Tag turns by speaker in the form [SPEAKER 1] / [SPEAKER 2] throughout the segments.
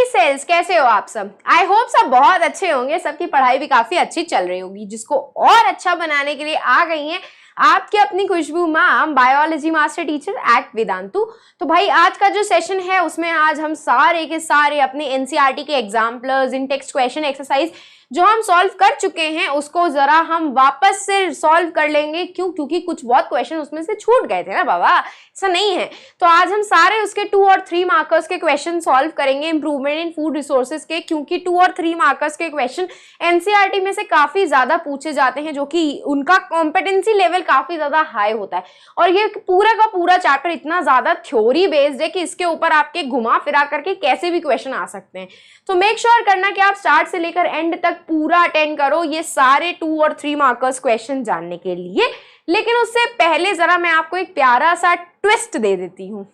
[SPEAKER 1] Sales, कैसे हो आप सब? आई होप सब बहुत अच्छे होंगे, सबकी पढ़ाई भी काफी अच्छी चल रही होगी। जिसको और अच्छा बनाने के लिए आ गई हैं आपकी अपनी Khushboo ma'am, biology master teacher at Vedantu. तो भाई आज का जो सेशन है उसमें आज हम सारे के सारे अपने एनसीईआरटी के एग्जाम्पलर्स, इन टेक्स्ट क्वेश्चन एक्सरसाइज जो हम सॉल्व कर चुके हैं उसको जरा हम वापस से सॉल्व कर लेंगे। क्यों? क्योंकि कुछ बहुत क्वेश्चन उसमें से छूट गए थे ना बाबा, ऐसा नहीं है। तो आज हम सारे उसके 2 और 3 मार्कर्स के क्वेश्चन सॉल्व करेंगे इंप्रूवमेंट इन फूड रिसोर्सेज के, क्योंकि 2 और 3 मार्कर्स के क्वेश्चन एनसीईआरटी में से काफी ज्यादा पूछे जाते हैं, जो कि उनका कॉम्पिटेंसी लेवल काफी ज्यादा हाई होता है। और ये पूरा का पूरा चैप्टर इतना ज्यादा थ्योरी बेस्ड है कि इसके ऊपर आपके घुमा फिरा करके कैसे भी क्वेश्चन आ सकते हैं। तो मेक श्योर करना कि आप स्टार्ट से लेकर एंड तक पूरा अटेंड करो ये सारे 2 और 3 मार्कर्स क्वेश्चन जानने के लिए। लेकिन उससे पहले जरा मैं आपको एक प्यारा सा ट्विस्ट दे देती हूँ।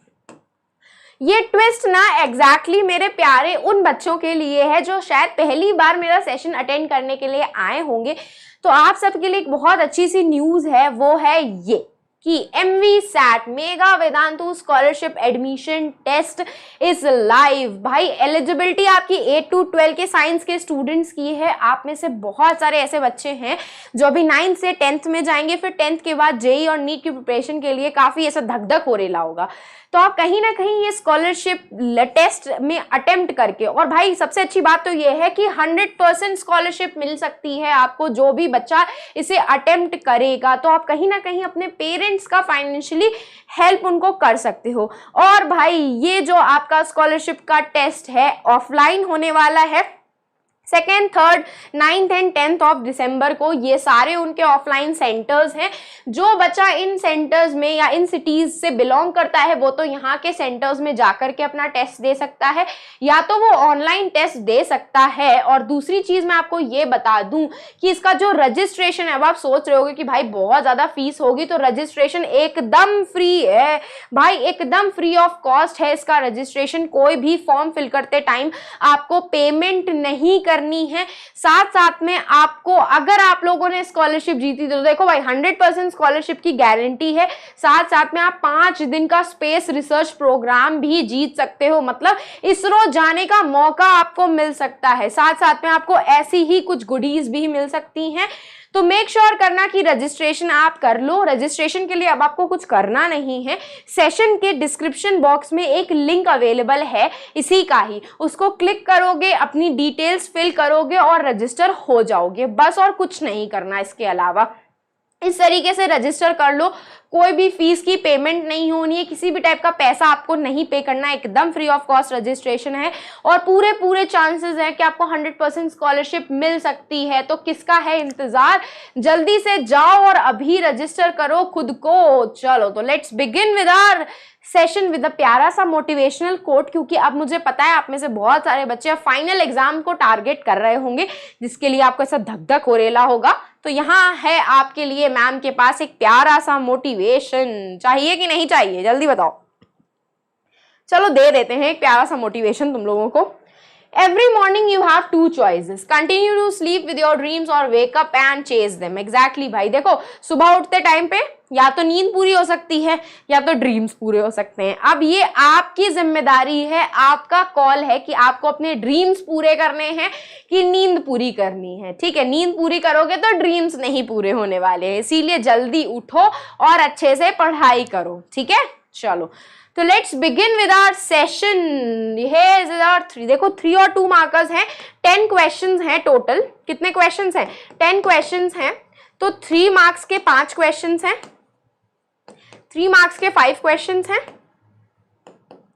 [SPEAKER 1] ये ट्विस्ट ना एग्जैक्टली मेरे प्यारे उन बच्चों के लिए है जो शायद पहली बार मेरा सेशन अटेंड करने के लिए आए होंगे। तो आप सबके लिए एक बहुत अच्छी सी न्यूज है, वो है ये कि MVSAT mega Vedantu scholarship admission test is live. भाई एलिजिबिलिटी आपकी 8 to 12 के साइंस के स्टूडेंट्स की है। आप में से बहुत सारे ऐसे बच्चे हैं जो अभी 9th से 10th में जाएंगे, फिर 10th के बाद जेईई और नीट की प्रिपरेशन के लिए काफी ऐसा धक धक हो रेला होगा। तो आप कहीं ना कहीं ये स्कॉलरशिप टेस्ट में अटेम्प्ट करके, और भाई सबसे अच्छी बात तो ये है कि 100% स्कॉलरशिप मिल सकती है आपको जो भी बच्चा इसे अटेम्प्ट करेगा। तो आप कहीं ना कहीं अपने पेरेंट्स का फाइनेंशियली हेल्प उनको कर सकते हो। और भाई ये जो आपका स्कॉलरशिप का टेस्ट है ऑफलाइन होने वाला है 2nd, 3rd, 9th and 10th of December को। ये सारे उनके ऑफलाइन सेंटर्स हैं। जो बच्चा इन सेंटर्स में या इन सिटीज से बिलोंग करता है वो तो यहाँ के सेंटर्स में जाकर के अपना टेस्ट दे सकता है, या तो वो ऑनलाइन टेस्ट दे सकता है। और दूसरी चीज मैं आपको ये बता दूं कि इसका जो रजिस्ट्रेशन है, अब आप सोच रहे होगे कि भाई बहुत ज्यादा फीस होगी, तो रजिस्ट्रेशन एकदम फ्री है भाई, एकदम फ्री ऑफ कॉस्ट है इसका रजिस्ट्रेशन। कोई भी फॉर्म फिल करते टाइम आपको पेमेंट नहीं करनी है। साथ साथ में आपको, अगर आप लोगों ने स्कॉलरशिप जीती तो देखो भाई 100% स्कॉलरशिप की गारंटी है। साथ साथ में आप 5 दिन का स्पेस रिसर्च प्रोग्राम भी जीत सकते हो, मतलब इसरो जाने का मौका आपको मिल सकता है। साथ साथ में आपको ऐसी ही कुछ गुडीज भी मिल सकती हैं। तो मेक श्योर करना कि रजिस्ट्रेशन आप कर लो। रजिस्ट्रेशन के लिए अब आपको कुछ करना नहीं है। सेशन के डिस्क्रिप्शन बॉक्स में एक लिंक अवेलेबल है इसी का ही, उसको क्लिक करोगे, अपनी डिटेल्स फिल करोगे और रजिस्टर हो जाओगे, बस और कुछ नहीं करना इसके अलावा। इस तरीके से रजिस्टर कर लो, कोई भी फीस की पेमेंट नहीं होनी है, किसी भी टाइप का पैसा आपको नहीं पे करना है, एकदम फ्री ऑफ कॉस्ट रजिस्ट्रेशन है। और पूरे चांसेस हैं कि आपको 100% स्कॉलरशिप मिल सकती है। तो किसका है इंतजार, जल्दी से जाओ और अभी रजिस्टर करो खुद को। चलो तो let's begin with our session with a प्यारा सा मोटिवेशनल कोट, क्योंकि अब मुझे पता है आप में से बहुत सारे बच्चे फाइनल एग्जाम को टारगेट कर रहे होंगे, जिसके लिए आपको ऐसा धक धक हो रेला होगा। तो यहाँ है आपके लिए मैम के पास एक प्यारा सा मोटिवेशन। चाहिए कि नहीं चाहिए, जल्दी बताओ। चलो दे देते हैं एक प्यारा सा मोटिवेशन तुम लोगों को। Every morning you have 2 choices. Continue to sleep with your dreams or wake up and chase them. Exactly भाई, देखो सुबह उठते टाइम पे या तो नींद पूरी हो सकती है या तो ड्रीम्स पूरे हो सकते हैं। अब ये आपकी जिम्मेदारी है, आपका कॉल है कि आपको अपने ड्रीम्स पूरे करने हैं कि नींद पूरी करनी है। ठीक है, नींद पूरी करोगे तो ड्रीम्स नहीं पूरे होने वाले हैं, इसीलिए जल्दी उठो और अच्छे से पढ़ाई करो। ठीक है, चलो तो let's begin with our session. देखो 3 और 2 मार्कर्स हैं, 10 क्वेश्चंस हैं टोटल। कितने क्वेश्चंस हैं? 10 क्वेश्चंस हैं। तो 3 मार्क्स के 5 क्वेश्चंस हैं, 3 मार्क्स के 5 क्वेश्चंस हैं।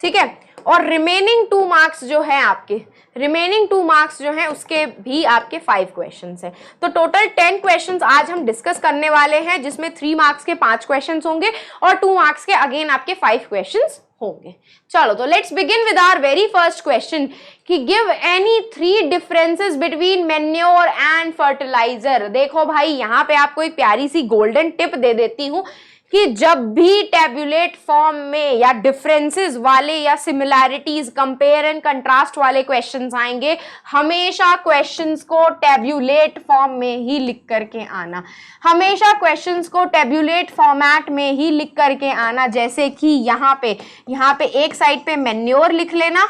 [SPEAKER 1] ठीक है, और रिमेनिंग 2 मार्क्स जो है आपके, रिमेनिंग 2 मार्क्स जो हैं उसके भी आपके 5 क्वेश्चंस हैं। तो टोटल 10 क्वेश्चंस आज हम डिस्कस करने वाले हैं, जिसमें 3 मार्क्स के 5 क्वेश्चंस होंगे और 2 मार्क्स के अगेन आपके 5 क्वेश्चंस होंगे। चलो तो let's begin with our very first question कि give any 3 differences between manure and fertilizer. देखो भाई यहाँ पे आपको एक प्यारी सी गोल्डन टिप दे देती हूँ कि जब भी टैब्यूलेट फॉर्म में या डिफरेंसेस वाले या सिमिलैरिटीज, कंपेयर एंड कंट्रास्ट वाले क्वेश्चंस आएंगे, हमेशा क्वेश्चंस को टैब्यूलेट फॉर्म में ही लिख करके आना। हमेशा क्वेश्चंस को टैब्यूलेट फॉर्मेट में ही लिख करके आना। जैसे कि यहाँ पे एक साइड पे मैन्योर लिख लेना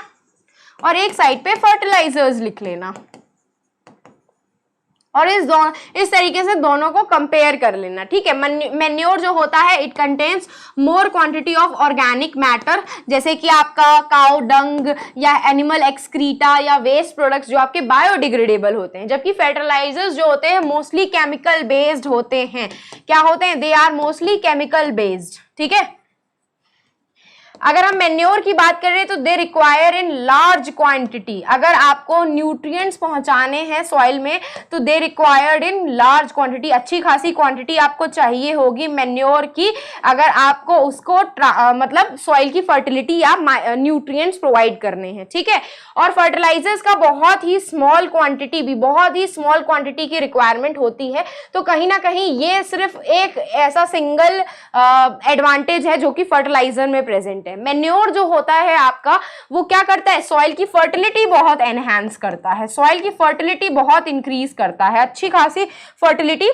[SPEAKER 1] और एक साइड पे फर्टिलाइजर्स लिख लेना, और इस तरीके से दोनों को कंपेयर कर लेना, ठीक है। मैन्योर जो होता है it contains more quantity of organic matter, जैसे कि आपका काउ डंग या एनिमल एक्सक्रीटा या वेस्ट प्रोडक्ट्स जो आपके बायोडिग्रेडेबल होते हैं, जबकि फर्टिलाइजर्स जो होते हैं मोस्टली केमिकल बेस्ड होते हैं। क्या होते हैं? They are mostly chemical based, ठीक है। अगर हम मैन्योर की बात कर रहे हैं तो they require in large quantity, अगर आपको न्यूट्रिएंट्स पहुंचाने हैं सॉइल में तो they required in large quantity, अच्छी खासी क्वांटिटी आपको चाहिए होगी मैन्योर की, अगर आपको उसको मतलब सॉइल की फर्टिलिटी या न्यूट्रिएंट्स प्रोवाइड करने हैं, ठीक है। और फर्टिलाइजर्स का बहुत ही स्मॉल क्वांटिटी भी, बहुत ही स्मॉल क्वांटिटी की रिक्वायरमेंट होती है, तो कहीं ना कहीं ये सिर्फ एक ऐसा सिंगल एडवांटेज है जो कि फर्टिलाइजर में प्रेजेंट है। मैन्योर जो होता है आपका वो क्या करता है? सॉइल की फर्टिलिटी बहुत एनहांस करता है, सॉइल की फर्टिलिटी बहुत इंक्रीज करता है, अच्छी खासी फर्टिलिटी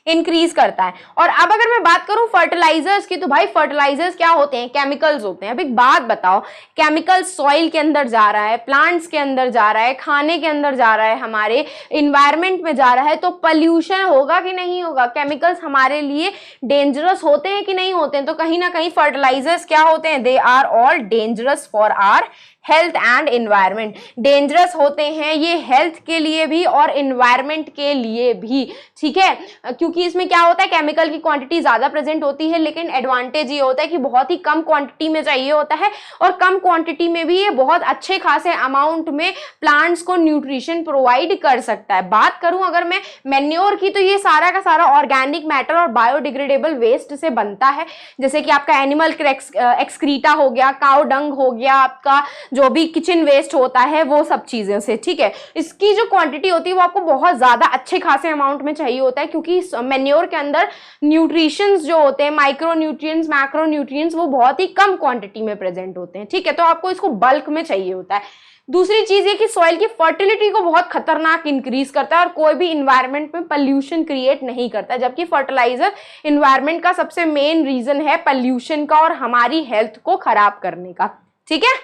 [SPEAKER 1] इंक्रीज करता है। और अब अगर मैं बात करूं फर्टिलाइजर्स की, तो भाई फर्टिलाइजर्स क्या होते हैं? केमिकल्स होते हैं। अब एक बात बताओ, केमिकल सॉइल के अंदर जा रहा है, प्लांट्स के अंदर जा रहा है, खाने के अंदर जा रहा है, हमारे इन्वायरमेंट में जा रहा है, तो पॉल्यूशन होगा कि नहीं होगा? केमिकल्स हमारे लिए डेंजरस होते हैं कि नहीं होते हैं? तो कहीं ना कहीं फर्टिलाइजर्स क्या होते हैं? They are all dangerous for our health and environment. Dangerous होते हैं ये हेल्थ के लिए भी और एनवायरमेंट के लिए भी, ठीक है, क्योंकि इसमें क्या होता है? केमिकल की क्वांटिटी ज्यादा प्रेजेंट होती है, लेकिन एडवांटेज ये होता है कि बहुत ही कम क्वांटिटी में चाहिए होता है, और कम क्वांटिटी में भी ये बहुत अच्छे खासे अमाउंट में प्लांट्स को न्यूट्रिशन प्रोवाइड कर सकता है। बात करूं अगर मैं मैन्योर की, तो ये सारा का सारा ऑर्गेनिक मैटर और बायोडिग्रेडेबल वेस्ट से बनता है, जैसे कि आपका एनिमल एक्सक्रीटा हो गया, काउ डंग हो गया, आपका जो भी किचन वेस्ट होता है, वो सब चीजें से, ठीक है। इसकी जो क्वांटिटी होती है वो आपको बहुत ज्यादा अच्छे खासे अमाउंट में चाहिए होता है, क्योंकि मैन्योर के अंदर न्यूट्रिशंस जो होते हैं, माइक्रो न्यूट्रिएंट्स, मैक्रो न्यूट्रिएंट्स, वो बहुत ही कम क्वांटिटी में प्रेजेंट होते हैं, ठीक है। तो आपको इसको बल्क में चाहिए होता है। दूसरी चीज ये कि सॉइल की फर्टिलिटी को बहुत खतरनाक इंक्रीज करता है और कोई भी इन्वायरमेंट में पॉल्यूशन क्रिएट नहीं करता, जबकि फर्टिलाइजर इन्वायरमेंट का सबसे मेन रीजन है पॉल्यूशन का और हमारी हेल्थ को खराब करने का, ठीक है।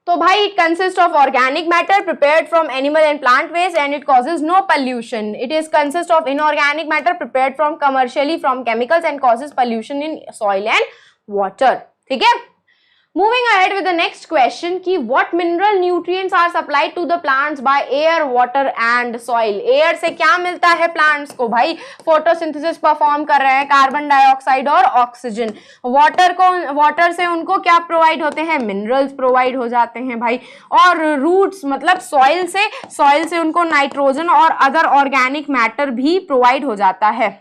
[SPEAKER 1] तो भाई it consists of organic matter prepared from animal and plant waste and it causes no pollution. It is consists of inorganic matter prepared from commercially from chemicals and causes pollution in soil and water. ठीक है? Moving ahead with the next question कि what mineral nutrients are supplied to the plants by air, water and soil. Air से क्या मिलता है plants को? भाई photosynthesis perform कर रहे हैं, कार्बन डाइऑक्साइड और ऑक्सीजन। वाटर से उनको क्या प्रोवाइड होते हैं? मिनरल्स प्रोवाइड हो जाते हैं भाई। और रूट्स मतलब सॉइल से उनको नाइट्रोजन और अदर ऑर्गेनिक मैटर भी प्रोवाइड हो जाता है,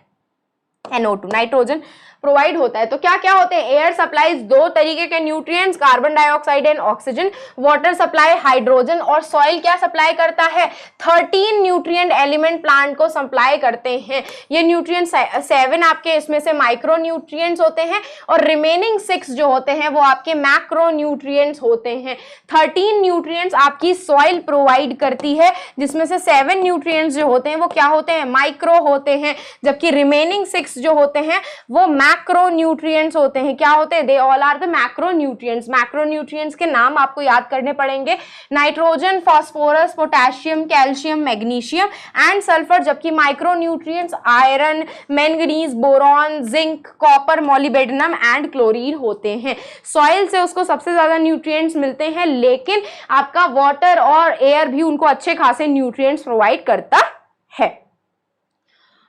[SPEAKER 1] NO2 नाइट्रोजन प्रोवाइड होता है। तो क्या क्या होते हैं? एयर सप्लाईज दो तरीके के nutrients, carbon dioxide and oxygen. Water supply hydrogen, और सॉइल क्या सप्लाई करता है? 13 न्यूट्रिएंट एलिमेंट प्लांट को सप्लाई करते हैं। ये न्यूट्रिएंट 7 आपके इसमें से माइक्रो न्यूट्रिएंट्स होते हैं और रिमेनिंग 6 जो होते हैं वो आपके मैक्रो न्यूट्रिएंट्स होते हैं। 13 न्यूट्रिएंट्स आपकी सॉइल प्रोवाइड करती है, जिसमें से 7 न्यूट्रिएंट्स जो होते हैं वो क्या होते हैं? माइक्रो होते हैं, जबकि रिमेनिंग 6 जो होते हैं वो मैक्रो न्यूट्रिएंट्स होते हैं। क्या होते हैं? They all are the macro nutrients. Macro nutrients के नाम आपको याद करने पड़ेंगे, nitrogen, phosphorus, potassium, calcium, magnesium and sulphur. जबकि micro nutrients iron, manganese, boron, zinc, copper, molybdenum and chlorine होते हैं। सॉइल से उसको सबसे ज्यादा न्यूट्रिएंट्स मिलते हैं, लेकिन आपका वाटर और एयर भी उनको अच्छे खासे न्यूट्रिएंट्स प्रोवाइड करता है।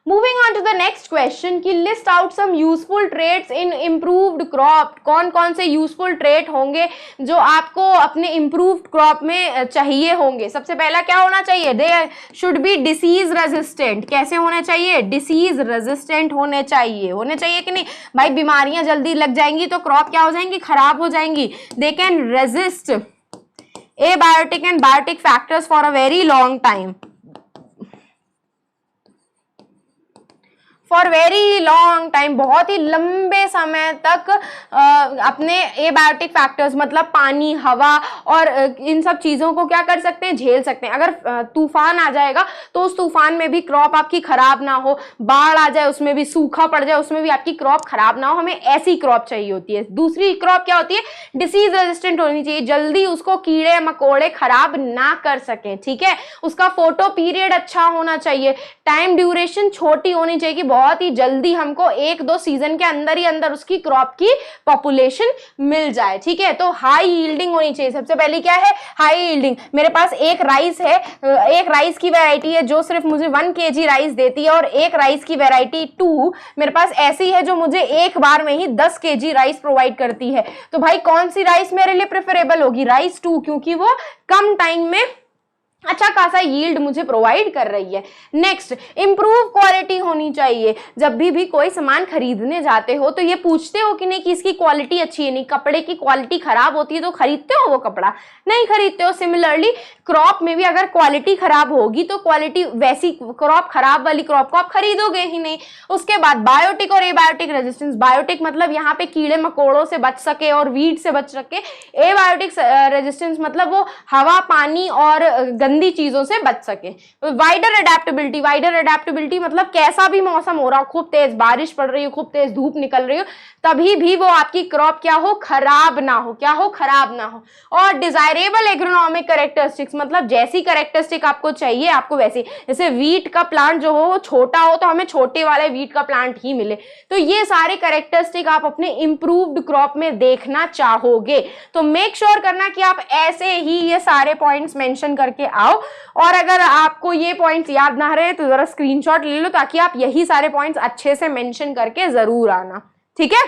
[SPEAKER 1] Moving on to the next question कि list out some useful traits in improved crop. कौन कौन से useful trait होंगे जो आपको अपने improved crop में चाहिए होंगे? सबसे पहला क्या होना चाहिए? They should be disease resistant. कैसे होने चाहिए? Disease resistant होने चाहिए कि नहीं? भाई बीमारियां जल्दी लग जाएंगी तो क्रॉप क्या हो जाएंगी? खराब हो जाएंगी। They can resist abiotic and biotic factors for a very long time. For very long time, बहुत ही लंबे समय तक अपने एबायोटिक फैक्टर्स मतलब पानी, हवा और इन सब चीजों को क्या कर सकते हैं, झेल सकते हैं। अगर तूफान आ जाएगा तो उस तूफान में भी क्रॉप आपकी खराब ना हो, बाढ़ आ जाए उसमें भी, सूखा पड़ जाए उसमें भी आपकी क्रॉप खराब ना हो, हमें ऐसी क्रॉप चाहिए होती है। दूसरी क्रॉप क्या होती है, डिसीज रेजिस्टेंट होनी चाहिए, जल्दी उसको कीड़े मकोड़े खराब ना कर सकें, ठीक है। उसका फोटो पीरियड अच्छा होना चाहिए, टाइम ड्यूरेशन छोटी होनी चाहिए कि बहुत ही जल्दी हमको 1-2 सीजन के अंदर ही अंदर उसकी क्रॉप की पॉपुलेशन मिल जाए, ठीक है। तो हाई यील्डिंग होनी चाहिए। सबसे पहले क्या है, हाई यील्डिंग। मेरे पास एक राइस है, एक राइस की वैरायटी है जो सिर्फ मुझे 1 kg राइस देती है, और एक राइस की वैरायटी 2 मेरे पास ऐसी है जो मुझे एक बार में ही 10 kg राइस प्रोवाइड करती है। तो भाई कौन सी राइस मेरे लिए प्रेफरेबल होगी, राइस 2, क्योंकि वो कम टाइम में अच्छा खासा यील्ड मुझे प्रोवाइड कर रही है। नेक्स्ट, इंप्रूव क्वालिटी होनी चाहिए। जब भी कोई सामान खरीदने जाते हो तो ये पूछते हो कि नहीं कि इसकी क्वालिटी अच्छी है, नहीं कपड़े की क्वालिटी खराब होती है तो खरीदते हो वो कपड़ा, नहीं खरीदते हो। सिमिलरली क्रॉप में भी अगर क्वालिटी खराब होगी तो क्वालिटी वैसी क्रॉप, खराब वाली क्रॉप को आप खरीदोगे ही नहीं। उसके बाद बायोटिक और एबायोटिक रेजिस्टेंस। बायोटिक मतलब यहाँ पे कीड़े मकोड़ों से बच सके और वीड से बच सके। एबायोटिक रेजिस्टेंस मतलब वो हवा, पानी और गंदी चीजों से बच सके। Wider adaptability. वाइडर एडेप्टेबिलिटी मतलब कैसा भी मौसम हो रहा हो, खूब तेज बारिश पड़ रही हो, खूब तेज धूप निकल रही हो, तभी भी वो आपकी क्रॉप क्या हो, खराब ना हो, क्या हो, खराब ना हो। और डिजायरेबल एग्रोनॉमिक कैरेक्टरिस्टिक्स मतलब जैसी कैरेक्टरिस्टिक आपको चाहिए आपको वैसी, जैसे वीट का प्लांट जो हो वो छोटा हो तो हमें छोटे वाले वीट का प्लांट ही मिले। तो ये सारे कैरेक्टरिस्टिक आप अपने इंप्रूव्ड क्रॉप में देखना चाहोगे तो मेक श्योर करना कि आप ऐसे ही ये सारे पॉइंट्स मेंशन करके आओ। और अगर आपको ये पॉइंट्स याद ना रहे तो जरा स्क्रीनशॉट ले लो ताकि आप यही सारे पॉइंट्स अच्छे से मेंशन करके जरूर आना, ठीक है।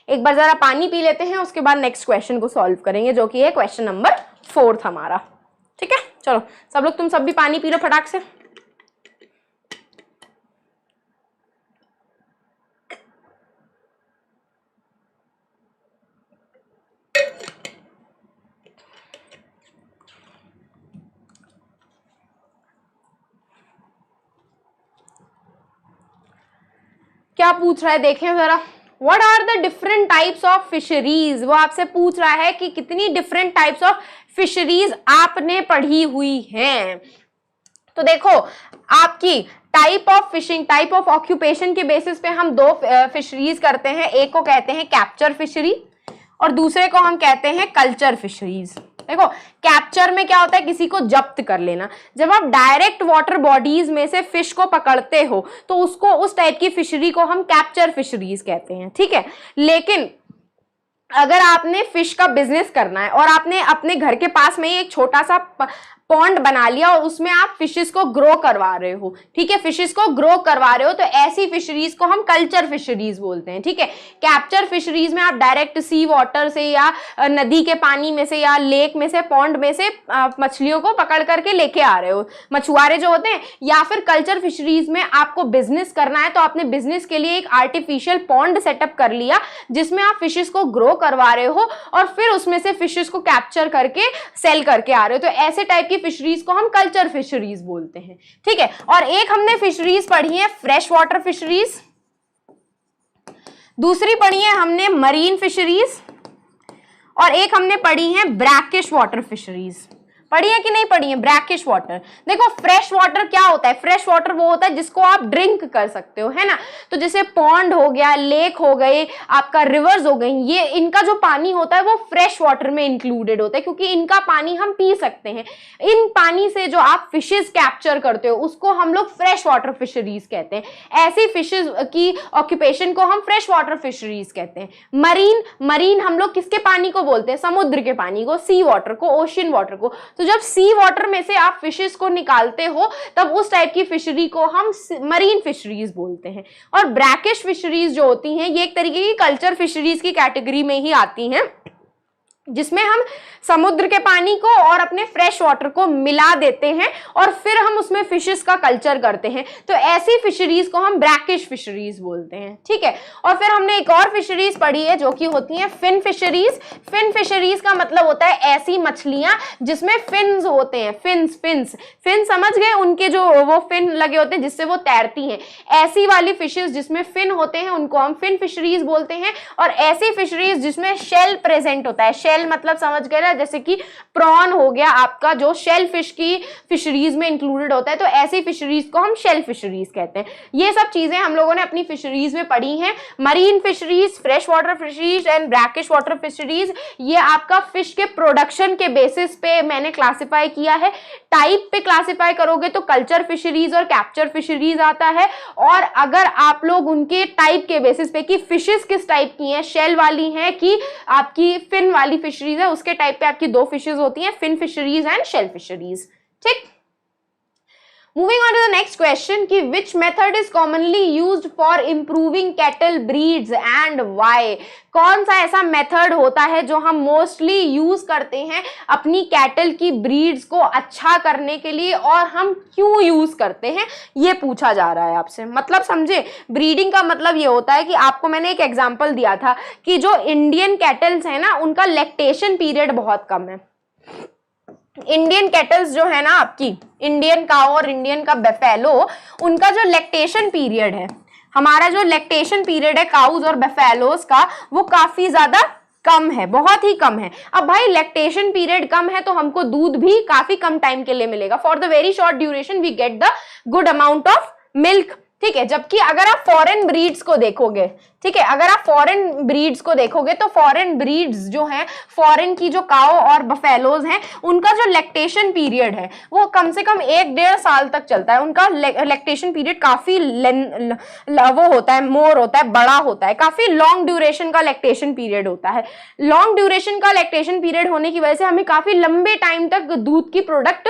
[SPEAKER 1] एक बार जरा पानी पी लेते हैं, उसके बाद नेक्स्ट क्वेश्चन को सॉल्व करेंगे जो कि है क्वेश्चन नंबर 4 हमारा, ठीक है। चलो सब लोग, तुम सब भी पानी पी लो फटाक से। क्या पूछ रहा है देखें जरा। What are the different types of fisheries? वो आपसे पूछ रहा है कि कितनी डिफरेंट टाइप्स ऑफ फिशरीज आपने पढ़ी हुई हैं। तो देखो, आपकी type of fishing, type of occupation के बेसिस पे हम 2 फिशरीज करते हैं। एक को कहते हैं कैप्चर फिशरी और दूसरे को हम कहते हैं कल्चर फिशरीज। देखो, कैप्चर में क्या होता है, किसी को जब्त कर लेना। जब आप डायरेक्ट वाटर बॉडीज में से फिश को पकड़ते हो तो उसको, उस टाइप की फिशरी को हम कैप्चर फिशरीज कहते हैं, ठीक है। लेकिन अगर आपने फिश का बिजनेस करना है और आपने अपने घर के पास में ही एक छोटा सा पॉन्ड बना लिया और उसमें आप फिशेस को ग्रो करवा रहे हो, ठीक है, फिशेस को ग्रो करवा रहे हो, तो ऐसी फिशरीज को हम कल्चर फिशरीज बोलते हैं, ठीक है। कैप्चर फिशरीज में आप डायरेक्ट सी वाटर से या नदी के पानी में से या लेक में से, पॉन्ड में से मछलियों को पकड़ करके लेके आ रहे हो, मछुआरे जो होते हैं। या फिर कल्चर फिशरीज में आपको बिजनेस करना है तो आपने बिजनेस के लिए एक आर्टिफिशियल पॉन्ड सेटअप कर लिया जिसमें आप फिशेस को ग्रो करवा रहे हो और फिर उसमें से फिशेस को कैप्चर करके सेल करके आ रहे हो। तो ऐसे टाइप फिशरीज को हम कल्चर फिशरीज बोलते हैं, ठीक है। और एक हमने फिशरीज पढ़ी है फ्रेश वाटर फिशरीज, दूसरी पढ़ी है हमने मरीन फिशरीज, और एक हमने पढ़ी है ब्रैकिश वाटर फिशरीज। पढ़ी है कि नहीं पढ़ी है ब्रैकिश वाटर। देखो, फ्रेश वाटर क्या होता है, फ्रेश वाटर वो होता है जिसको आप ड्रिंक कर सकते हो, है ना। तो जैसे पॉन्ड हो गया, लेक हो गए, आपका रिवर्स हो गई, ये इनका जो पानी होता है वो फ्रेश वाटर में इंक्लूडेड होता है क्योंकि इनका पानी हम पी सकते हैं। इन पानी से जो आप फिशेज कैप्चर करते हो उसको हम लोग फ्रेश वाटर फिशरीज कहते हैं। ऐसी फिशेज की ऑक्यूपेशन को हम फ्रेश वाटर फिशरीज कहते हैं। मरीन हम लोग किसके पानी को बोलते हैं, समुद्र के पानी को, सी वाटर को, ओशियन वाटर को। तो जब सी वाटर में से आप फिशेस को निकालते हो तब उस टाइप की फिशरी को हम मरीन फिशरीज बोलते हैं। और ब्रैकिश फिशरीज जो होती हैं ये एक तरीके की कल्चर फिशरीज की कैटेगरी में ही आती हैं। जिसमें हम समुद्र के पानी को और अपने फ्रेश वाटर को मिला देते हैं और फिर हम उसमें फिशेस का कल्चर करते हैं। तो ऐसी फिशरीज को हम ब्रैकिश फिशरीज बोलते हैं, ठीक है। और फिर हमने एक और फिशरीज पढ़ी है जो कि होती है फिन फिशरीज। फिन फिशरीज का मतलब होता है ऐसी मछलियां जिसमें फिन्स होते हैं, फिन समझ गए, उनके जो वो फिन लगे होते हैं जिससे वो तैरती हैं। ऐसी वाली फिशेस जिसमें फिन होते हैं उनको हम फिन फिशरीज बोलते हैं। और ऐसी फिशरीज जिसमें शेल प्रेजेंट होता है, शेल मतलब समझ गए ना, जैसे कि प्रॉन हो गया आपका, जो शेल फिश की फिशरीज में इंक्लूडेड होता है, तो ऐसी फिशरीज को हम शेल फिशरीज कहते हैं। ये सब चीजें हम लोगों ने अपनी फिशरीज में पढ़ी हैं। Marine fisheries, fresh water fisheries and brackish water fisheries, ये आपका फिश के प्रोडक्शन के बेसिस पे मैंने क्लासिफाई किया है। टाइप पे क्लासिफाई करोगे तो कल्चर फिशरीज और कैप्चर फिशरीज आता है। और अगर आप लोग उनके टाइप के बेसिस पे कि फिशेस किस टाइप की हैं, शेल वाली हैं कि आपकी फिन वाली फिशरीज है, उसके टाइप पे आपकी दो फिशेस होती हैं, fin fisheries and shell fisheries, ठीक। Moving on to the next question कि which method is commonly used for improving cattle breeds and why. कौन सा ऐसा मेथड होता है जो हम मोस्टली यूज करते हैं अपनी कैटल की ब्रीड्स को अच्छा करने के लिए, और हम क्यों यूज करते हैं, ये पूछा जा रहा है आपसे। मतलब समझे, ब्रीडिंग का मतलब ये होता है कि आपको मैंने एक एग्जांपल दिया था कि जो इंडियन कैटल्स है ना, उनका लैक्टेशन पीरियड बहुत कम है। इंडियन कैटल्स जो है ना आपकी, इंडियन काऊ और इंडियन का बेफेलो, उनका जो लैक्टेशन पीरियड है, हमारा जो लैक्टेशन पीरियड है काउज और बेफेलोस का, वो काफी ज्यादा कम है, बहुत ही कम है। अब भाई लैक्टेशन पीरियड कम है तो हमको दूध भी काफी कम टाइम के लिए मिलेगा। For the very short duration we get the good amount of milk, ठीक है। जबकि अगर आप फॉरेन ब्रीड्स को देखोगे, ठीक है, अगर आप फॉरेन ब्रीड्स को देखोगे तो फॉरेन ब्रीड्स जो हैं, फॉरेन की जो काओ और बफेलोज हैं, उनका जो लैक्टेशन पीरियड है वो कम से कम 1-1.5 साल तक चलता है। उनका लैक्टेशन पीरियड काफी वो होता है, मोर होता है, बड़ा होता है, काफी लॉन्ग ड्यूरेशन का लैक्टेशन पीरियड होता है। लॉन्ग ड्यूरेशन का लैक्टेशन पीरियड होने की वजह से हमें काफी लंबे टाइम तक दूध की प्रोडक्ट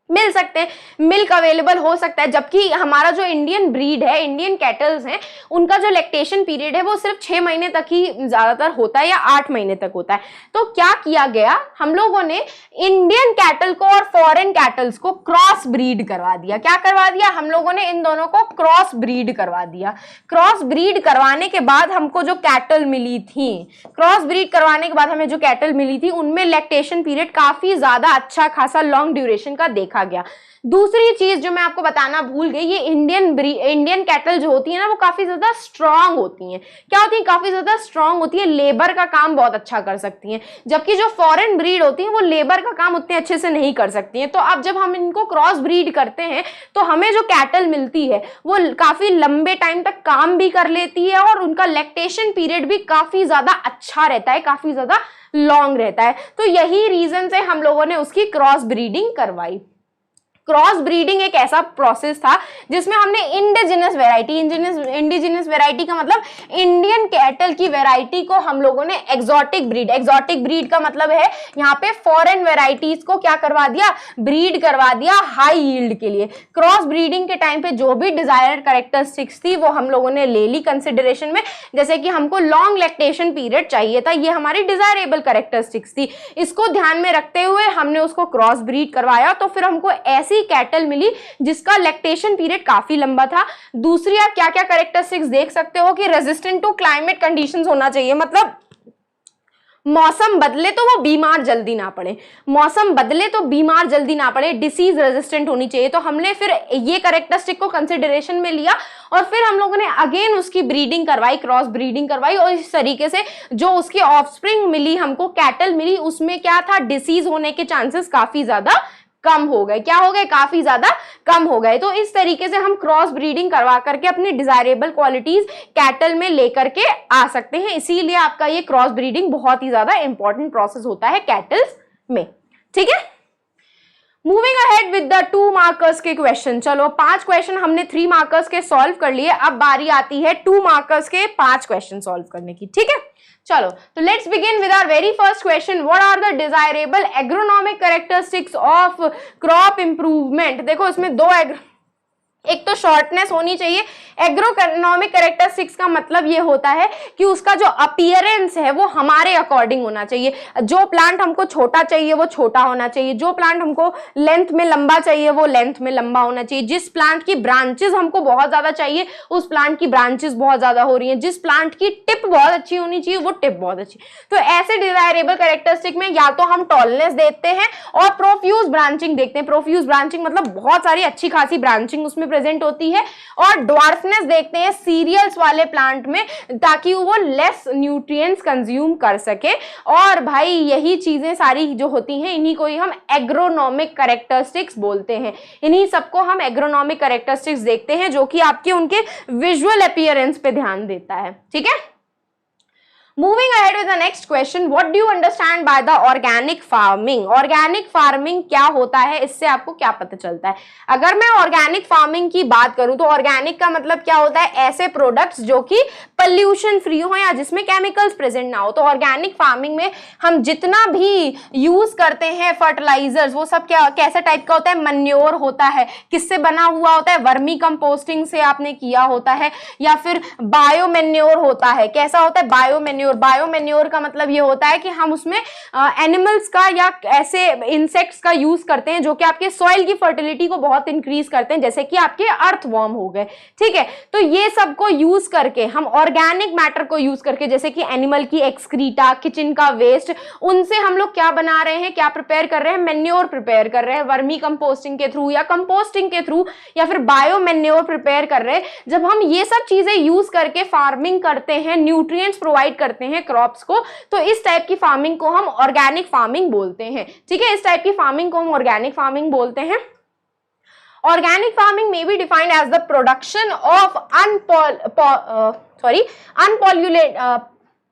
[SPEAKER 1] मिल सकते हैं, मिल्क अवेलेबल हो सकता है। जबकि हमारा जो इंडियन ब्रीड है, इंडियन कैटल्स हैं, उनका जो लैक्टेशन पीरियड है वो सिर्फ 6 महीने तक ही ज्यादातर होता है या 8 महीने तक होता है। तो क्या किया गया, हम लोगों ने इंडियन कैटल को और फॉरेन कैटल्स को क्रॉस ब्रीड करवा दिया। क्या करवा दिया, हम लोगों ने इन दोनों को क्रॉस ब्रीड करवा दिया। क्रॉस ब्रीड करवाने के बाद हमको जो कैटल मिली थी, क्रॉस ब्रीड करवाने के बाद हमें जो कैटल मिली थी, उनमें लैक्टेशन पीरियड काफी ज्यादा अच्छा खासा लॉन्ग ड्यूरेशन का देखा गया। दूसरी चीज जो मैं आपको बताना भूल गई, ये इंडियन कैटल जो होती है ना, वो काफी ज्यादा स्ट्रांग होती हैं। क्या होती है, काफी ज्यादा स्ट्रांग होती है, लेबर का काम बहुत अच्छा कर सकती हैं। जबकि जो फॉरेन ब्रीड होती है वो लेबर का काम उतने अच्छे से नहीं कर सकती हैं। तो अब जब हम इनको क्रॉस ब्रीड करते हैं तो हमें जो कैटल मिलती है वो काफी लंबे टाइम तक काम भी कर लेती है और उनका लैक्टेशन पीरियड भी काफी ज्यादा अच्छा रहता है, काफी ज्यादा लॉन्ग रहता है। तो यही रीजन से हम लोगों ने उसकी क्रॉस ब्रीडिंग करवाई। क्रॉस ब्रीडिंग एक ऐसा प्रोसेस था जिसमें हमने इंडिजिनस वेराइटी का मतलब इंडियन कैटल की वेराइटी को हम लोगों ने एक्सोटिक ब्रीड का मतलब है यहाँ पे फॉरेन वेराइटीज को क्या करवा दिया, ब्रीड करवा दिया हाई यील्ड के लिए। क्रॉस ब्रीडिंग के टाइम पे जो भी डिजायर्ड कैरेक्टरिस्टिक्स थी वो हम लोगों ने ले ली कंसिडरेशन में। जैसे कि हमको लॉन्ग लैक्टेशन पीरियड चाहिए था, ये हमारी डिजायरेबल कैरेक्टरिस्टिक्स थी, इसको ध्यान में रखते हुए हमने उसको क्रॉस ब्रीड करवाया। तो फिर हमको ऐसी कैटल मिली जिसका लैक्टेशन पीरियड काफी लंबा था। दूसरी आप क्या क्या कैरेक्टरिस्टिक्स देख सकते हो कि रेजिस्टेंट टू क्लाइमेट कंडीशंस होना चाहिए, मतलब मौसम बदले तो वो बीमार जल्दी ना पड़े, मौसम बदले तो बीमार जल्दी ना पड़े, डिसीज रेजिस्टेंट होनी चाहिए। तो हमने फिर ये कैरेक्टरिस्टिक को कंसिडरेशन में लिया और फिर हम लोगों ने अगेन उसकी ब्रीडिंग करवाई, क्रॉस ब्रीडिंग करवाई। और इस तरीके से जो उसकी ऑफस्प्रिंग मिली, हमको कैटल मिली, उसमें क्या था, डिसीज होने के चांसेस काफी ज्यादा कम हो गए। क्या हो गए, काफी ज्यादा कम हो गए। तो इस तरीके से हम क्रॉस ब्रीडिंग करवा करके अपनी डिजायरेबल क्वालिटीज कैटल में लेकर के आ सकते हैं। इसीलिए आपका ये क्रॉस ब्रीडिंग बहुत ही ज्यादा इंपॉर्टेंट प्रोसेस होता है कैटल्स में, ठीक है। Moving ahead with the 2 markers के क्वेश्चन। चलो 5 क्वेश्चन हमने 3 मार्कर्स के सॉल्व कर लिए, अब बारी आती है 2 मार्कर्स के 5 क्वेश्चन सॉल्व करने की, ठीक है। चलो तो let's begin with our very first question, what are the desirable agronomic characteristics of crop improvement. देखो इसमें 2 एक तो शॉर्टनेस होनी चाहिए। एग्रोनॉमिक कैरेक्टरिस्टिक्स का मतलब ये होता है कि उसका जो अपीयरेंस है वो हमारे अकॉर्डिंग होना चाहिए। जो प्लांट हमको छोटा चाहिए वो छोटा होना चाहिए, जो प्लांट हमको लेंथ में लंबा चाहिए वो लेंथ में लंबा होना चाहिए, जिस प्लांट की ब्रांचेस हमको बहुत ज्यादा चाहिए उस प्लांट की ब्रांचेस बहुत ज्यादा हो रही हैं, जिस प्लांट की टिप बहुत अच्छी होनी चाहिए वो टिप बहुत अच्छी। तो ऐसे डिजायरेबल कैरेक्टरिस्टिक में या तो हम टॉलनेस देखते हैं और प्रोफ्यूज ब्रांचिंग देखते हैं। प्रोफ्यूज ब्रांचिंग मतलब बहुत सारी अच्छी खासी ब्रांचिंग उसमें प्रेजेंट होती है, और ड्वार्फनेस देखते हैं सीरियल्स वाले प्लांट में ताकि वो लेस न्यूट्रिएंट्स कंज्यूम कर सके। और भाई यही चीजें सारी जो होती हैं इन्हीं को ही हम एग्रोनॉमिक कैरेक्टरिस्टिक्स बोलते हैं। इन्हीं सबको हम एग्रोनॉमिक कैरेक्टरिस्टिक्स देखते हैं जो कि आपके उनके विजुअल अपीयरेंस पे ध्यान देता है। ठीक है, Moving ahead with the next question, what do you understand by the organic farming? Organic farming क्या होता है, इससे आपको क्या पता चलता है? अगर मैं ऑर्गेनिक फार्मिंग की बात करूं तो ऑर्गेनिक का मतलब क्या होता है? ऐसे प्रोडक्ट्स जो कि पोल्यूशन फ्री हो या जिसमें केमिकल्स प्रेजेंट ना हो। तो ऑर्गेनिक फार्मिंग में हम जितना भी यूज करते हैं फर्टिलाइजर्स वो सब क्या कैसा टाइप का होता है? मैन्योर होता है। किससे बना हुआ होता है? वर्मी कंपोस्टिंग से आपने किया होता है, या फिर बायो मैन्योर होता है। कैसा होता है? Bio manure. बायो मैन्योर का मतलब ये होता है कि हम उसमें एनिमल्स का या ऐसे इंसेक्ट्स का यूज करते हैं जो कि आपके सॉइल की फर्टिलिटी को बहुत इंक्रीज करते हैं, जैसे कि आपके अर्थवर्म हो गए। ठीक है, तो ये सब को यूज करके हम ऑर्गेनिक मैटर को यूज करके, जैसे कि एनिमल की एक्सक्रीटा, किचन का वेस्ट, उनसे हम लोग क्या बना रहे हैं, क्या प्रिपेयर कर रहे हैं? मैन्योर प्रिपेयर कर रहे हैं, वर्मी कंपोस्टिंग के थ्रू या कंपोस्टिंग के थ्रू या फिर बायो मैन्योर प्रिपेयर कर रहे हैं। जब हम ये सब चीजें यूज करके फार्मिंग करते हैं, न्यूट्रिएंट्स प्रोवाइड करते हैं क्रॉप्स को, तो इस टाइप की फार्मिंग को हम ऑर्गेनिक फार्मिंग बोलते हैं। ठीक है, इस टाइप की फार्मिंग को हम ऑर्गेनिक फार्मिंग बोलते हैं। Organic farming may be defined as the production of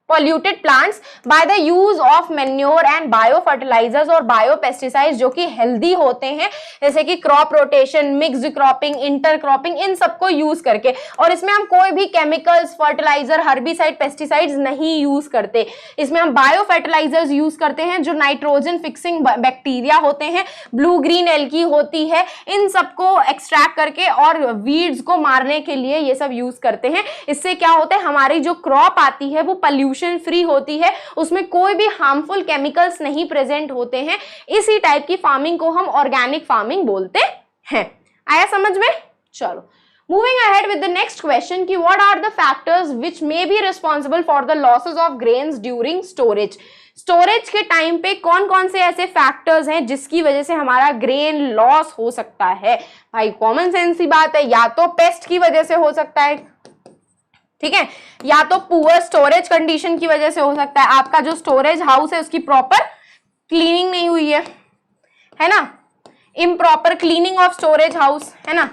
[SPEAKER 1] polluted plants by the use of manure and biofertilizers और biopesticides जो कि हेल्दी होते हैं, जैसे कि crop rotation, mixed cropping, inter cropping, इन सबको यूज करके। और इसमें हम कोई भी केमिकल्स, फर्टिलाइजर, हर्बिसाइड, पेस्टिसाइड्स नहीं यूज करते। इसमें हम बायो फर्टिलाइजर्स यूज करते हैं जो नाइट्रोजन फिक्सिंग बैक्टीरिया होते हैं, ब्लू ग्रीन एल्गी होती है, इन सबको एक्सट्रैक्ट करके और वीड्स को मारने के लिए ये सब यूज करते हैं। इससे क्या होता है? हमारी जो क्रॉप आती है वो पोल्यूशन फ्री होती है, उसमें कोई भी हार्मफुल केमिकल्स नहीं प्रेजेंट होते हैं। इसी टाइप की फार्मिंग को हम ऑर्गेनिक फार्मिंग बोलते हैं। आया समझ में? चलो, moving ahead with the next question कि what are the factors which may be responsible for the losses of grains during storage? Storage के टाइम पे कौन कौन से ऐसे फैक्टर्स हैं जिसकी वजह से हमारा ग्रेन लॉस हो सकता है? भाई कॉमन सेंस की बात है, या तो पेस्ट की वजह से हो सकता है, ठीक है, या तो पुअर स्टोरेज कंडीशन की वजह से हो सकता है। आपका जो स्टोरेज हाउस है उसकी प्रॉपर क्लीनिंग नहीं हुई है ना, improper cleaning of storage house, है ना।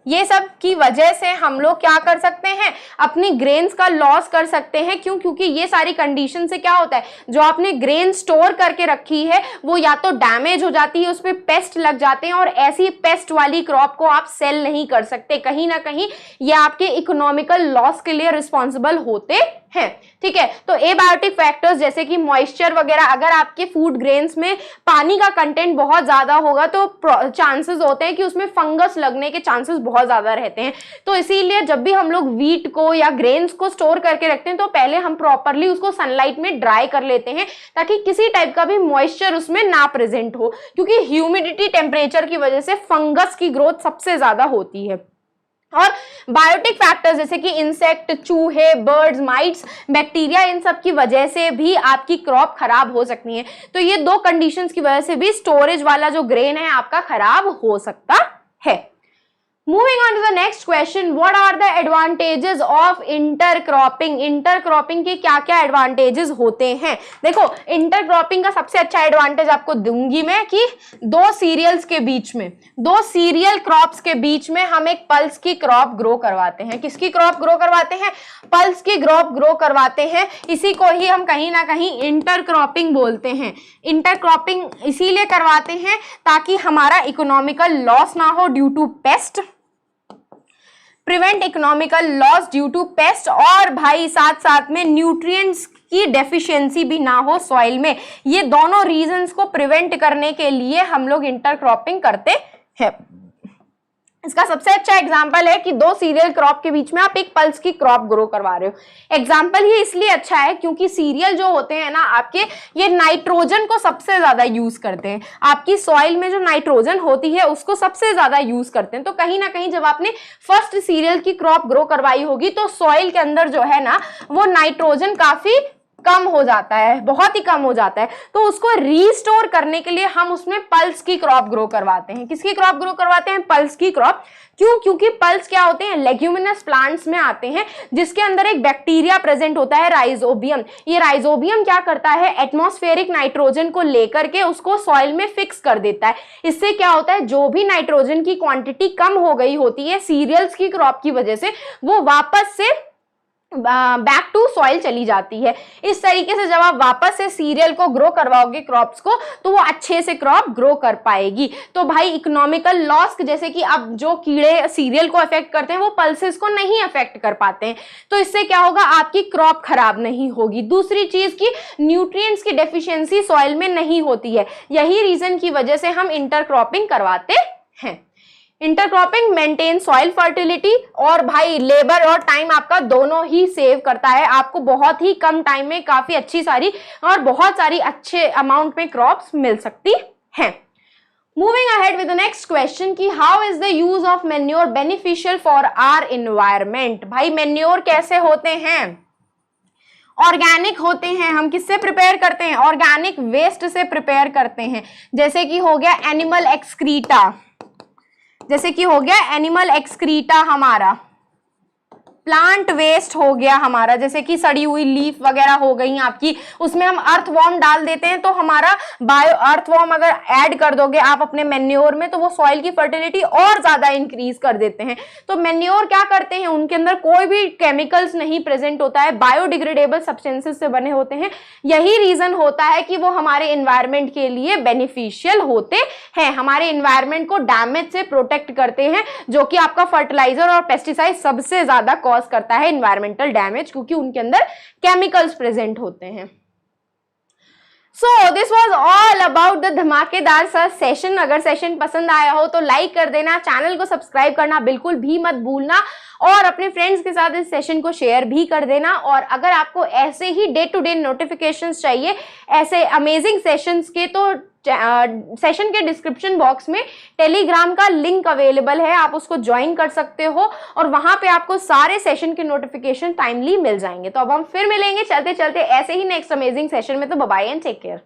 [SPEAKER 1] ये सब की वजह से हम लोग क्या कर सकते हैं? अपनी ग्रेन्स का लॉस कर सकते हैं। क्यों? क्योंकि ये सारी कंडीशन से क्या होता है, जो आपने ग्रेन स्टोर करके रखी है वो या तो डैमेज हो जाती है, उस पर पेस्ट लग जाते हैं, और ऐसी पेस्ट वाली क्रॉप को आप सेल नहीं कर सकते। कहीं ना कहीं ये आपके इकोनॉमिकल लॉस के लिए रिस्पॉन्सिबल होते हैं। ठीक है, तो एबायोटिक फैक्टर्स जैसे कि मॉइस्चर वगैरह, अगर आपके फूड ग्रेन्स में पानी का कंटेंट बहुत ज्यादा होगा तो चांसेस होते हैं कि उसमें फंगस लगने के चांसेस बहुत ज्यादा रहते हैं। तो इसीलिए जब भी हम लोग व्हीट को या ग्रेन्स को स्टोर करके रखते हैं तो पहले हम प्रॉपरली उसको सनलाइट में ड्राई कर लेते हैं ताकि किसी टाइप का भी मॉइस्चर उसमें ना प्रेजेंट हो, क्योंकि ह्यूमिडिटी टेम्परेचर की वजह से फंगस की ग्रोथ सबसे ज्यादा होती है। और बायोटिक फैक्टर्स जैसे कि इंसेक्ट, चूहे, बर्ड्स, माइट्स, बैक्टीरिया, इन सब की वजह से भी आपकी क्रॉप खराब हो सकती है। तो ये दो कंडीशंस की वजह से भी स्टोरेज वाला जो ग्रेन है आपका खराब हो सकता है। Moving on to the next question, what are the advantages of intercropping? Intercropping के क्या क्या एडवांटेजेस होते हैं? देखो, इंटरक्रॉपिंग का सबसे अच्छा एडवांटेज आपको दूंगी मैं कि दो सीरियल्स के बीच में, दो सीरियल क्रॉप्स के बीच में हम एक पल्स की क्रॉप ग्रो करवाते हैं। किसकी क्रॉप ग्रो करवाते हैं? पल्स की क्रॉप ग्रो करवाते हैं। इसी को ही हम कहीं ना कहीं इंटरक्रॉपिंग बोलते हैं। इंटरक्रॉपिंग इसीलिए करवाते हैं ताकि हमारा इकोनॉमिकल लॉस ना हो due to pest, prevent economical loss due to pest, और भाई साथ साथ में न्यूट्रिएंट्स की डेफिशिएंसी भी ना हो सॉइल में। ये दोनों रीजंस को प्रिवेंट करने के लिए हम लोग इंटरक्रॉपिंग करते हैं। इसका सबसे अच्छा एग्जाम्पल है कि दो सीरियल क्रॉप के बीच में आप एक पल्स की क्रॉप ग्रो करवा रहे हो। एग्जाम्पल ये इसलिए अच्छा है क्योंकि सीरियल जो होते हैं ना आपके, ये नाइट्रोजन को सबसे ज्यादा यूज करते हैं। आपकी सॉइल में जो नाइट्रोजन होती है उसको सबसे ज्यादा यूज करते हैं। तो कहीं ना कहीं जब आपने फर्स्ट सीरियल की क्रॉप ग्रो करवाई होगी तो सॉइल के अंदर जो है ना वो नाइट्रोजन काफी कम हो जाता है, बहुत ही कम हो जाता है। तो उसको रीस्टोर करने के लिए हम उसमें पल्स की क्रॉप ग्रो करवाते हैं। किसकी क्रॉप ग्रो करवाते हैं? पल्स की क्रॉप। क्यों? क्योंकि पल्स क्या होते हैं? लेग्यूमिनस प्लांट्स में आते हैं जिसके अंदर एक बैक्टीरिया प्रेजेंट होता है, राइजोबियम। ये राइजोबियम क्या करता है? एटमॉस्फेरिक नाइट्रोजन को लेकर के उसको सॉइल में फिक्स कर देता है। इससे क्या होता है? जो भी नाइट्रोजन की क्वांटिटी कम हो गई होती है सीरियल्स की क्रॉप की वजह से, वो वापस से बैक टू सॉइल चली जाती है। इस तरीके से जब आप वापस से सीरियल को ग्रो करवाओगे क्रॉप्स को, तो वो अच्छे से क्रॉप ग्रो कर पाएगी। तो भाई इकोनॉमिकल लॉस, जैसे कि अब जो कीड़े सीरियल को अफेक्ट करते हैं वो पल्सेस को नहीं अफेक्ट कर पाते हैं, तो इससे क्या होगा? आपकी क्रॉप खराब नहीं होगी। दूसरी चीज की न्यूट्रिएंट्स की डेफिशिएंसी सॉइल में नहीं होती है। यही रीजन की वजह से हम इंटरक्रॉपिंग करवाते हैं। इंटरक्रॉपिंग मेंटेन सॉइल फर्टिलिटी, और भाई लेबर और टाइम आपका दोनों ही सेव करता है। आपको बहुत ही कम टाइम में काफी अच्छी सारी और बहुत सारी अच्छे अमाउंट में क्रॉप्स मिल सकती हैं। Moving ahead with the next question कि how is the use of manure beneficial for our environment. भाई मैन्योर कैसे होते हैं? ऑर्गेनिक होते हैं। हम किससे प्रिपेयर करते हैं? ऑर्गेनिक वेस्ट से प्रिपेयर करते हैं। जैसे कि हो गया एनिमल एक्सक्रीटा, जैसे कि हो गया एनिमल एक्सक्रीटा हमारा, प्लांट वेस्ट हो गया हमारा, जैसे कि सड़ी हुई लीफ वगैरह हो गई आपकी, उसमें हम अर्थवॉर्म डाल देते हैं। तो हमारा बायो अर्थवॉर्म अगर ऐड कर दोगे आप अपने मैन्योर में, तो वो सॉइल की फर्टिलिटी और ज्यादा इंक्रीज कर देते हैं। तो मैन्योर क्या करते हैं? उनके अंदर कोई भी केमिकल्स नहीं प्रेजेंट होता है, बायोडिग्रेडेबल सब्सटेंसेस से बने होते हैं। यही रीजन होता है कि वो हमारे एनवायरमेंट के लिए बेनिफिशियल होते हैं, हमारे एनवायरमेंट को डैमेज से प्रोटेक्ट करते हैं, जो कि आपका फर्टिलाइजर और पेस्टिसाइड सबसे ज्यादा कॉज करता है एनवायरमेंटल डैमेज, क्योंकि उनके अंदर केमिकल्स प्रेजेंट होते हैं। So this was all about the धमाकेदार सा सेशन। अगर सेशन पसंद आया हो तो लाइक कर देना, चैनल को सब्सक्राइब करना बिल्कुल भी मत भूलना, और अपने फ्रेंड्स के साथ इस सेशन को शेयर भी कर देना। और अगर आपको ऐसे ही डे टू डे नोटिफिकेशंस चाहिए, ऐसे अमेजिंग सेशंस के, तो सेशन के डिस्क्रिप्शन बॉक्स में टेलीग्राम का लिंक अवेलेबल है, आप उसको ज्वाइन कर सकते हो और वहां पे आपको सारे सेशन के नोटिफिकेशन टाइमली मिल जाएंगे। तो अब हम फिर मिलेंगे चलते चलते ऐसे ही नेक्स्ट अमेजिंग सेशन में। तो bye bye and take care.